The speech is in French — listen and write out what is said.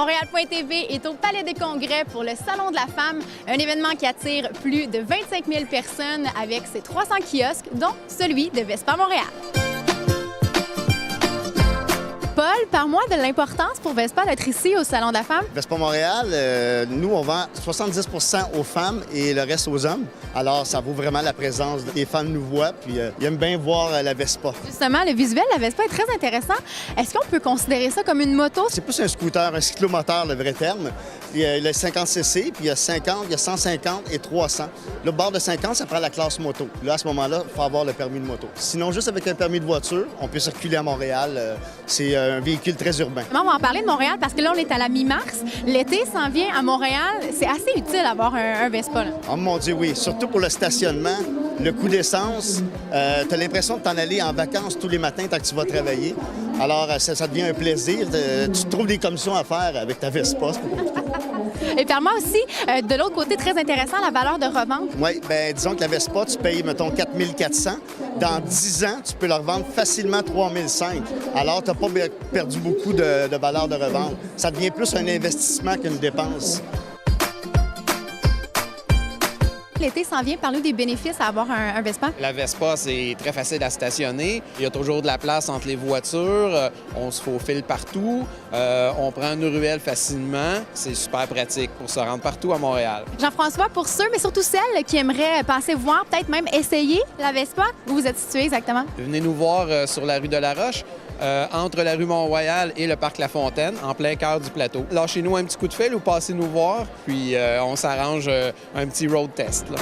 Montréal.tv est au Palais des Congrès pour le Salon de la Femme, un événement qui attire plus de 25 000 personnes avec ses 300 kiosques, dont celui de Vespa Montréal. Paul, parle-moi de l'importance pour Vespa d'être ici au Salon de la Femme. Vespa Montréal, nous, on vend 70 aux femmes et le reste aux hommes. Alors, ça vaut vraiment la présence. Les femmes nous voient, puis ils aiment bien voir la Vespa. Justement, le visuel de la Vespa est très intéressant. Est-ce qu'on peut considérer ça comme une moto? C'est plus un scooter, un cyclomoteur, le vrai terme. Il y a le 50 cc, puis il y a 50, il y a 150 et 300. Le bord de 50, ça prend la classe moto. Là, à ce moment-là, il faut avoir le permis de moto. Sinon, juste avec un permis de voiture, on peut circuler à Montréal. C'est un véhicule très urbain. On va en parler de Montréal parce que là, on est à la mi-mars. L'été s'en vient à Montréal. C'est assez utile d'avoir un Vespa. Là. Oh mon Dieu, oui. Surtout pour le stationnement, le coût d'essence. Tu as l'impression de t'en aller en vacances tous les matins tant que tu vas travailler. Alors, ça devient un plaisir. Tu trouves des commissions à faire avec ta Vespa. Et parle-moi aussi, de l'autre côté, très intéressant, la valeur de revente. Oui, bien, disons que la Vespa, tu payes, mettons, 4 400. Dans 10 ans, tu peux la revendre facilement 3 500. Alors, tu n'as pas perdu beaucoup de valeur de revente. Ça devient plus un investissement qu'une dépense. L'été s'en vient, parle-nous des bénéfices à avoir un Vespa. La Vespa, c'est très facile à stationner. Il y a toujours de la place entre les voitures. On se faufile partout. On prend une ruelle facilement. C'est super pratique pour se rendre partout à Montréal. Jean-François, pour ceux, mais surtout celles qui aimeraient passer voir, peut-être même essayer la Vespa, où vous êtes situé exactement? Venez nous voir sur la rue de la Roche, entre la rue Mont-Royal et le parc La Fontaine, en plein cœur du plateau. Lâchez-nous un petit coup de fil ou passez nous voir, puis on s'arrange un petit road test. Là.